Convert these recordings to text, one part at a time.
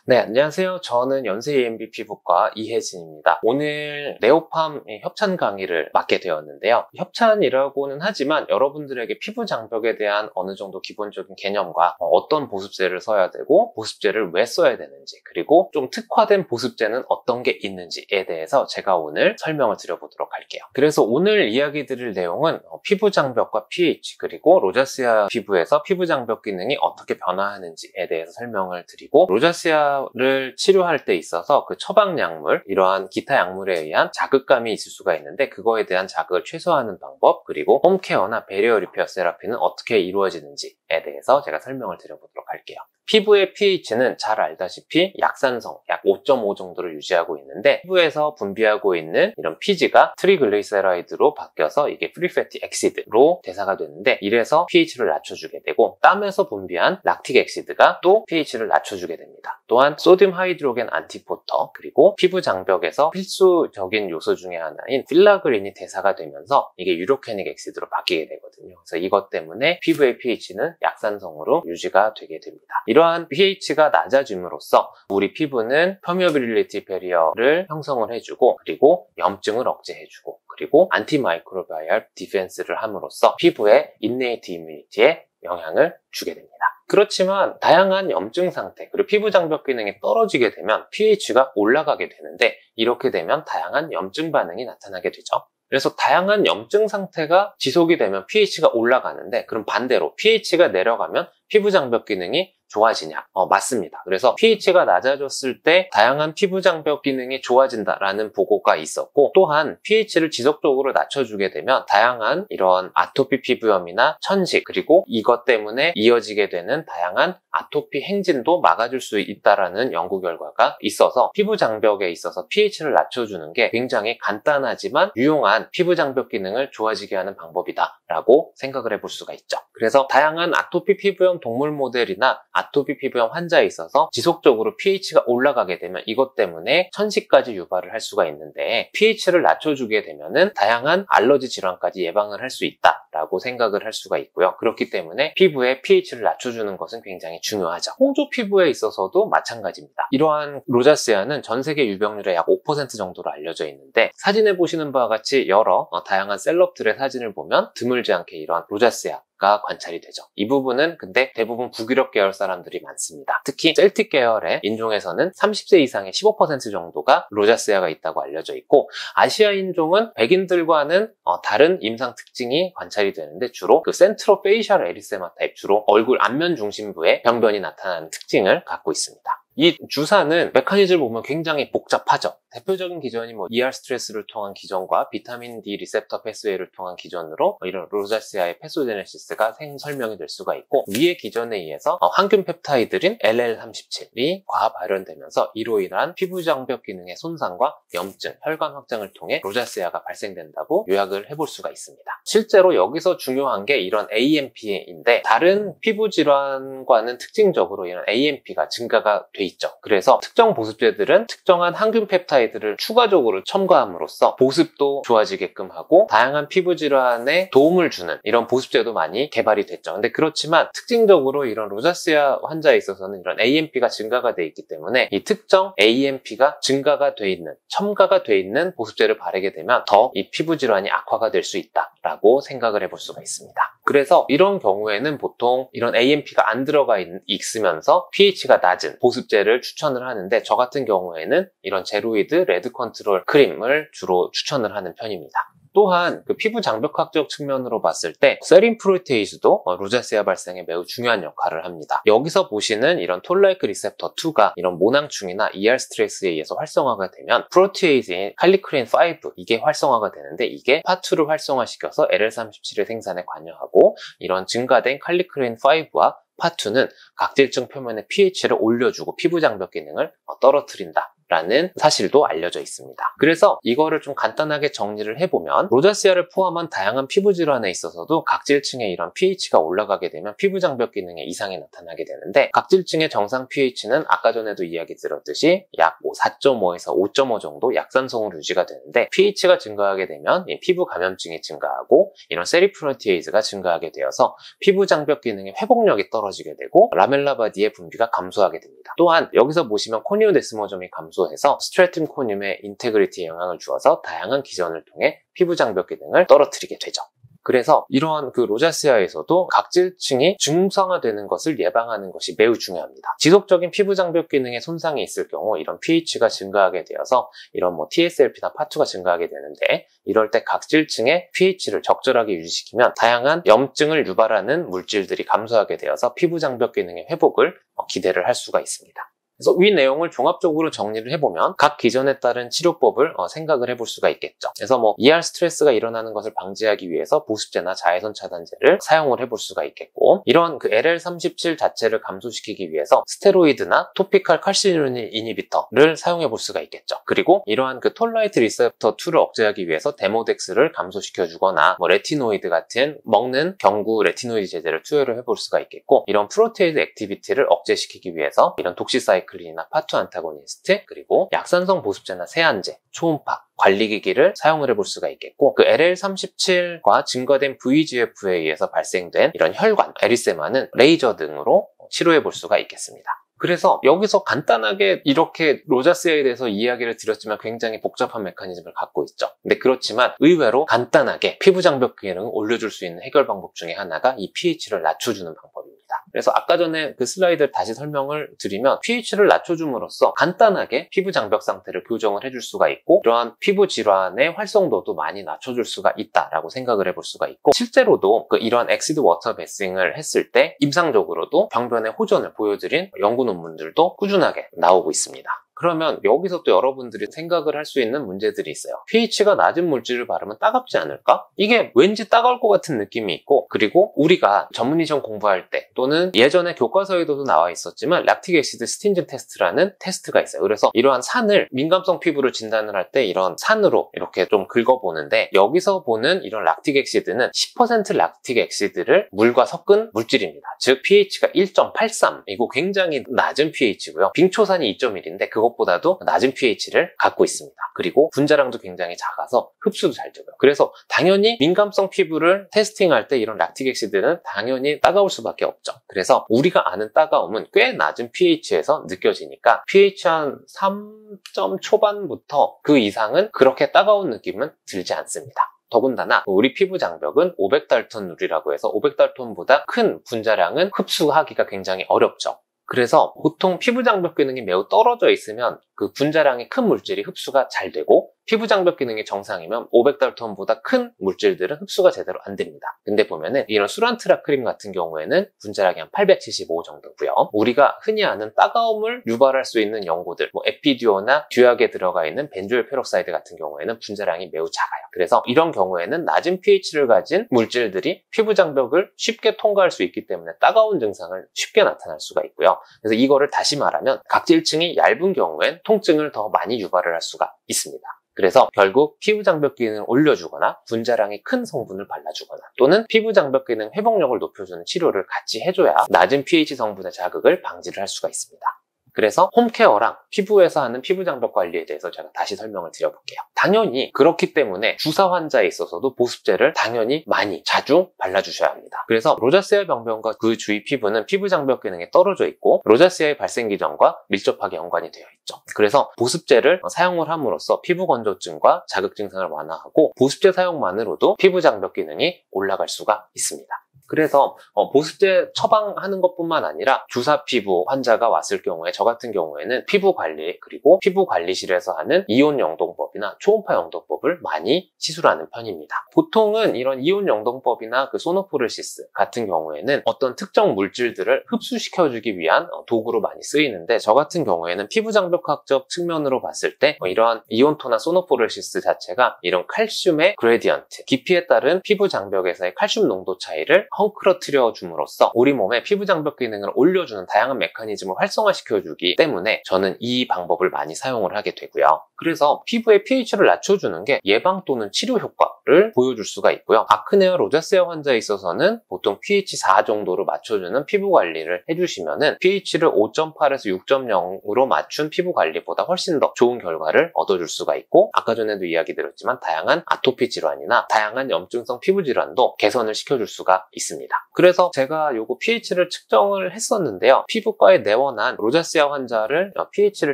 네, 안녕하세요. 저는 연세 EMB 피부과 이혜진입니다. 오늘 네오팜 협찬 강의를 맡게 되었는데요. 협찬이라고는 하지만 여러분들에게 피부 장벽에 대한 어느 정도 기본적인 개념과 어떤 보습제를 써야 되고 보습제를 왜 써야 되는지, 그리고 좀 특화된 보습제는 어떤 게 있는지에 대해서 제가 오늘 설명을 드려보도록 할게요. 그래서 오늘 이야기 드릴 내용은 피부 장벽과 pH, 그리고 로자시아 피부에서 피부 장벽 기능이 어떻게 변화하는지에 대해서 설명을 드리고, 로자시아를 치료할 때 있어서 그 처방약물, 이러한 기타 약물에 의한 자극감이 있을 수가 있는데 그거에 대한 자극을 최소화하는 방법, 그리고 홈케어나 베리어 리페어 세라피는 어떻게 이루어지는지에 대해서 제가 설명을 드려보도록 할게요. 피부의 pH는 잘 알다시피 약산성, 약 5.5 정도를 유지하고 있는데, 피부에서 분비하고 있는 이런 피지가 트리글리세라이드로 바뀌어서 이게 프리패티 엑시드로 대사가 되는데, 이래서 pH를 낮춰주게 되고, 땀에서 분비한 락틱 엑시드가 또 pH를 낮춰주게 됩니다. 또한 소듐 하이드로겐 안티포터, 그리고 피부 장벽에서 필수적인 요소 중에 하나인 필라그린이 대사가 되면서 이게 유로케닉 엑시드로 바뀌게 되거든요. 그래서 이것 때문에 피부의 pH는 약산성으로 유지가 되게 됩니다. 이러한 pH가 낮아짐으로써 우리 피부는 퍼미어빌리티 베리어를 형성을 해주고, 그리고 염증을 억제해주고, 그리고 안티마이크로바이얼 디펜스를 함으로써 피부의 인네이트 이뮤니티에 영향을 주게 됩니다. 그렇지만 다양한 염증 상태, 그리고 피부 장벽 기능이 떨어지게 되면 pH가 올라가게 되는데, 이렇게 되면 다양한 염증 반응이 나타나게 되죠. 그래서 다양한 염증 상태가 지속이 되면 pH가 올라가는데, 그럼 반대로 pH가 내려가면 피부 장벽 기능이 좋아지냐? 맞습니다. 그래서 pH가 낮아졌을 때 다양한 피부 장벽 기능이 좋아진다라는 보고가 있었고, 또한 pH를 지속적으로 낮춰주게 되면 다양한 이런 아토피 피부염이나 천식, 그리고 이것 때문에 이어지게 되는 다양한 아토피 행진도 막아줄 수 있다라는 연구 결과가 있어서, 피부 장벽에 있어서 pH를 낮춰주는 게 굉장히 간단하지만 유용한 피부 장벽 기능을 좋아지게 하는 방법이다라고 생각을 해볼 수가 있죠. 그래서 다양한 아토피 피부염 동물 모델이나 아토피 피부염 환자에 있어서 지속적으로 pH가 올라가게 되면 이것 때문에 천식까지 유발을 할 수가 있는데, pH를 낮춰주게 되면은 다양한 알러지 질환까지 예방을 할 수 있다라고 생각을 할 수가 있고요. 그렇기 때문에 피부의 pH를 낮춰주는 것은 굉장히 중요하죠. 홍조 피부에 있어서도 마찬가지입니다. 이러한 로자시아는 전 세계 유병률의 약 5% 정도로 알려져 있는데, 사진에 보시는 바와 같이 여러 다양한 셀럽들의 사진을 보면 드물지 않게 이러한 로자시아가 관찰이 되죠. 이 부분은 근데 대부분 북유럽 계열 사람들이 많습니다. 특히 셀틱 계열의 인종에서는 30세 이상의 15% 정도가 로자시아가 있다고 알려져 있고, 아시아 인종은 백인들과는 다른 임상 특징이 관찰이 되는데, 주로 그 센트로 페이셜 에리세마 타입, 주로 얼굴 앞면 중심부에 병변이 나타나는 특징을 갖고 있습니다. 이 주사는 메커니즘을 보면 굉장히 복잡하죠. 대표적인 기전이 ER 스트레스를 통한 기전과 비타민 D 리셉터 패스웨이를 통한 기전으로 이런 로자시아의 패소제네시스가 설명이 될 수가 있고, 위의 기전에 의해서 항균 펩타이드인 LL37이 과합 발현되면서 이로 인한 피부 장벽 기능의 손상과 염증, 혈관 확장을 통해 로자시아가 발생된다고 요약을 해볼 수가 있습니다. 실제로 여기서 중요한 게 이런 AMP인데, 다른 피부 질환과는 특징적으로 이런 AMP가 증가가 돼 있죠. 그래서 특정 보습제들은 특정한 항균 펩타이드를 추가적으로 첨가함으로써 보습도 좋아지게끔 하고 다양한 피부 질환에 도움을 주는 이런 보습제도 많이 개발이 됐죠. 근데 그렇지만 특징적으로 이런 로자시아 환자에 있어서는 이런 AMP가 증가가 돼 있기 때문에 이 특정 AMP가 증가가 돼 있는, 첨가가 돼 있는 보습제를 바르게 되면 더 이 피부 질환이 악화가 될 수 있다라고 생각을 해볼 수가 있습니다. 그래서 이런 경우에는 보통 이런 AMP가 안 들어가 있으면서 pH가 낮은 보습제를 추천을 하는데, 저 같은 경우에는 이런 제로이드 레드 컨트롤 크림을 주로 추천을 하는 편입니다. 또한 그 피부 장벽학적 측면으로 봤을 때 세린 프로테이즈도 로자시아 발생에 매우 중요한 역할을 합니다. 여기서 보시는 이런 톨라이크 리셉터 2가 이런 모낭충이나 ER 스트레스에 의해서 활성화가 되면 프로테이즈인 칼리크린 5 이게 활성화가 되는데, 이게 파2를 활성화시켜서 LL37의 생산에 관여하고, 이런 증가된 칼리크린 5와 파2는 각질층 표면의 pH를 올려주고 피부 장벽 기능을 떨어뜨린다 라는 사실도 알려져 있습니다. 그래서 이거를 좀 간단하게 정리를 해보면 로자시아를 포함한 다양한 피부 질환에 있어서도 각질층의 이런 pH가 올라가게 되면 피부 장벽 기능에 이상이 나타나게 되는데, 각질층의 정상 pH는 아까 전에도 이야기 드렸듯이 약 4.5에서 5.5 정도 약산성으로 유지가 되는데, pH가 증가하게 되면 이 피부 감염증이 증가하고 이런 세리프로티에이즈가 증가하게 되어서 피부 장벽 기능의 회복력이 떨어지게 되고 라멜라 바디의 분비가 감소하게 됩니다. 또한 여기서 보시면 코니오데스모즘이 감소해서 스트래툼 코늄의 인테그리티에 영향을 주어서 다양한 기전을 통해 피부 장벽 기능을 떨어뜨리게 되죠. 그래서 이러한 그 로자시아에서도 각질층이 중성화되는 것을 예방하는 것이 매우 중요합니다. 지속적인 피부 장벽 기능에 손상이 있을 경우 이런 pH가 증가하게 되어서 이런 TSLP나 파투가 증가하게 되는데, 이럴 때 각질층의 pH를 적절하게 유지시키면 다양한 염증을 유발하는 물질들이 감소하게 되어서 피부 장벽 기능의 회복을 기대를 할 수가 있습니다. 그래서 위 내용을 종합적으로 정리를 해보면 각 기전에 따른 치료법을 생각을 해볼 수가 있겠죠. 그래서 ER 스트레스가 일어나는 것을 방지하기 위해서 보습제나 자외선 차단제를 사용을 해볼 수가 있겠고, 이런 그 LL37 자체를 감소시키기 위해서 스테로이드나 토피칼 칼시누린 이니비터를 사용해 볼 수가 있겠죠. 그리고 이러한 그 톨라이트 리셉터 2를 억제하기 위해서 데모덱스를 감소시켜 주거나 레티노이드 같은 먹는 경구 레티노이드 제제를 투여를 해볼 수가 있겠고, 이런 프로테이드 액티비티를 억제시키기 위해서 이런 독시사이클린이나 파투 안타고니스트, 그리고 약산성 보습제나 세안제, 초음파, 관리기기를 사용을 해볼 수가 있겠고, 그 LL37과 증가된 VEGF에 의해서 발생된 이런 혈관, 에리세마는 레이저 등으로 치료해 볼 수가 있겠습니다. 그래서 여기서 간단하게 이렇게 로자시아에 대해서 이야기를 드렸지만 굉장히 복잡한 메커니즘을 갖고 있죠. 근데 그렇지만 의외로 간단하게 피부 장벽 기능을 올려줄 수 있는 해결 방법 중에 하나가 이 pH를 낮춰주는 방법입니다. 그래서 아까 전에 그 슬라이드를 다시 설명을 드리면 pH를 낮춰줌으로써 간단하게 피부 장벽 상태를 교정을 해줄 수가 있고, 이러한 피부 질환의 활성도도 많이 낮춰줄 수가 있다라고 생각을 해볼 수가 있고, 실제로도 이러한 엑시드 워터 베싱을 했을 때 임상적으로도 병변의 호전을 보여드린 연구 논문들도 꾸준하게 나오고 있습니다. 그러면 여기서 또 여러분들이 생각을 할 수 있는 문제들이 있어요. pH가 낮은 물질을 바르면 따갑지 않을까? 이게 왠지 따가울 것 같은 느낌이 있고, 그리고 우리가 전문의 시험 공부할 때 또는 예전에 교과서에도 나와 있었지만 락틱 애시드 스틴징 테스트라는 테스트가 있어요. 그래서 이러한 산을, 민감성 피부를 진단을 할 때 이런 산으로 이렇게 좀 긁어보는데, 여기서 보는 이런 락틱 애시드는 10% 락틱 애시드를 물과 섞은 물질입니다. 즉 pH가 1.83, 이거 굉장히 낮은 pH고요. 빙초산이 2.1인데 그것보다도 낮은 pH를 갖고 있습니다. 그리고 분자량도 굉장히 작아서 흡수도 잘 되고요. 그래서 당연히 민감성 피부를 테스팅할 때 이런 락틱 애시드는 당연히 따가울 수밖에 없죠. 그래서 우리가 아는 따가움은 꽤 낮은 pH에서 느껴지니까 pH 한 3점 초반부터 그 이상은 그렇게 따가운 느낌은 들지 않습니다. 더군다나 우리 피부 장벽은 500달톤 룰이라고 해서 500달톤보다 큰 분자량은 흡수하기가 굉장히 어렵죠. 그래서 보통 피부 장벽 기능이 매우 떨어져 있으면 그 분자량이 큰 물질이 흡수가 잘 되고, 피부 장벽 기능이 정상이면 500달톤보다 큰 물질들은 흡수가 제대로 안 됩니다. 근데 보면은 이런 수란트라 크림 같은 경우에는 분자량이 한 875 정도고요. 우리가 흔히 아는 따가움을 유발할 수 있는 연고들, 에피듀오나 듀약에 들어가 있는 벤조일 페록사이드 같은 경우에는 분자량이 매우 작아요. 그래서 이런 경우에는 낮은 pH를 가진 물질들이 피부 장벽을 쉽게 통과할 수 있기 때문에 따가운 증상을 쉽게 나타날 수가 있고요. 그래서 이거를 다시 말하면 각질층이 얇은 경우엔 통증을 더 많이 유발을 할 수가 있습니다. 그래서 결국 피부 장벽 기능을 올려주거나 분자량이 큰 성분을 발라주거나 또는 피부 장벽 기능 회복력을 높여주는 치료를 같이 해줘야 낮은 pH 성분의 자극을 방지를 할 수가 있습니다. 그래서 홈케어랑 피부에서 하는 피부 장벽 관리에 대해서 제가 다시 설명을 드려볼게요. 당연히 그렇기 때문에 주사 환자에 있어서도 보습제를 당연히 많이 자주 발라주셔야 합니다. 그래서 로자시아 병변과 그 주위 피부는 피부 장벽 기능이 떨어져 있고 로자시아의 발생 기전과 밀접하게 연관이 되어 있죠. 그래서 보습제를 사용을 함으로써 피부 건조증과 자극 증상을 완화하고, 보습제 사용만으로도 피부 장벽 기능이 올라갈 수가 있습니다. 그래서 보습제 처방하는 것뿐만 아니라 주사 피부 환자가 왔을 경우에 저 같은 경우에는 피부 관리, 그리고 피부 관리실에서 하는 이온 영동법, 영동법이나 초음파 영동법을 많이 시술하는 편입니다. 보통은 이런 이온 영동법이나 그 소노포레시스 같은 경우에는 어떤 특정 물질들을 흡수시켜주기 위한 도구로 많이 쓰이는데, 저 같은 경우에는 피부 장벽학적 측면으로 봤을 때 이러한 이온토나 소노포레시스 자체가 이런 칼슘의 그레디언트, 깊이에 따른 피부 장벽에서의 칼슘 농도 차이를 헝클어뜨려 줌으로써 우리 몸의 피부 장벽 기능을 올려주는 다양한 메커니즘을 활성화시켜주기 때문에 저는 이 방법을 많이 사용을 하게 되고요. 그래서 피부의 pH를 낮춰주는 게 예방 또는 치료 효과를 보여줄 수가 있고요. 아크네와 로자세아 환자에 있어서는 보통 pH 4 정도로 맞춰주는 피부 관리를 해주시면은 pH를 5.8에서 6.0으로 맞춘 피부 관리보다 훨씬 더 좋은 결과를 얻어줄 수가 있고, 아까 전에도 이야기 드렸지만 다양한 아토피 질환이나 다양한 염증성 피부 질환도 개선을 시켜줄 수가 있습니다. 그래서 제가 요거 pH를 측정을 했었는데요. 피부과에 내원한 로자세아 환자를 pH를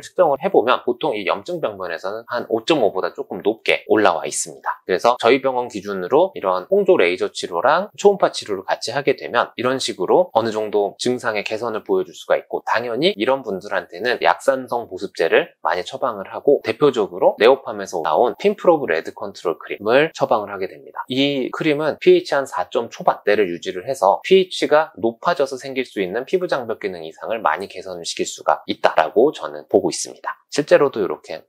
측정을 해보면 보통 이 염증 병변에서는 한 5.5보다 조금 높게 올라와 있습니다. 그래서 저희 병원 기준으로 이런 홍조 레이저 치료랑 초음파 치료를 같이 하게 되면 이런 식으로 어느 정도 증상의 개선을 보여줄 수가 있고, 당연히 이런 분들한테는 약산성 보습제를 많이 처방을 하고, 대표적으로 네오팜에서 나온 핀프로브 레드 컨트롤 크림을 처방을 하게 됩니다. 이 크림은 pH 한 4점 초반대를 유지를 해서 pH가 높아져서 생길 수 있는 피부 장벽 기능 이상을 많이 개선을 시킬 수가 있다라고 저는 보고 있습니다. 실제로도 이렇게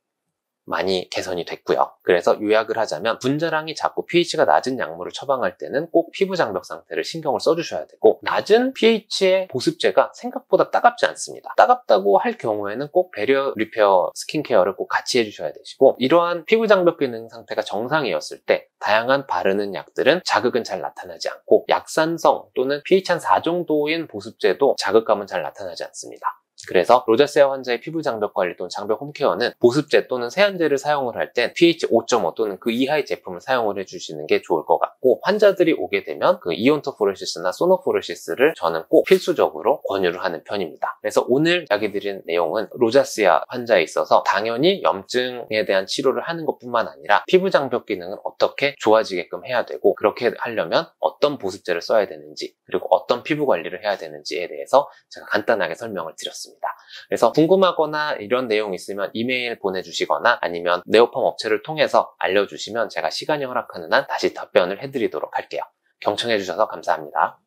많이 개선이 됐고요. 그래서 요약을 하자면 분자량이 작고 pH가 낮은 약물을 처방할 때는 꼭 피부 장벽 상태를 신경을 써주셔야 되고, 낮은 pH의 보습제가 생각보다 따갑지 않습니다. 따갑다고 할 경우에는 꼭 배리어 리페어 스킨케어를 꼭 같이 해주셔야 되시고, 이러한 피부 장벽 기능 상태가 정상이었을 때 다양한 바르는 약들은 자극은 잘 나타나지 않고, 약산성 또는 pH 한 4 정도인 보습제도 자극감은 잘 나타나지 않습니다. 그래서 로자세아 환자의 피부 장벽 관리 또는 장벽 홈케어는 보습제 또는 세안제를 사용을 할 땐 pH 5.5 또는 그 이하의 제품을 사용을 해주시는 게 좋을 것 같고, 환자들이 오게 되면 그 이온토포레시스나 소노포레시스를 저는 꼭 필수적으로 권유를 하는 편입니다. 그래서 오늘 이야기 드린 내용은 로자세아 환자에 있어서 당연히 염증에 대한 치료를 하는 것뿐만 아니라 피부 장벽 기능은 어떻게 좋아지게끔 해야 되고, 그렇게 하려면 어떤 보습제를 써야 되는지, 그리고 어떤 피부 관리를 해야 되는지에 대해서 제가 간단하게 설명을 드렸습니다. 그래서 궁금하거나 이런 내용 있으면 이메일 보내주시거나 아니면 네오팜 업체를 통해서 알려주시면 제가 시간이 허락하는 한 다시 답변을 해드리도록 할게요. 경청해주셔서 감사합니다.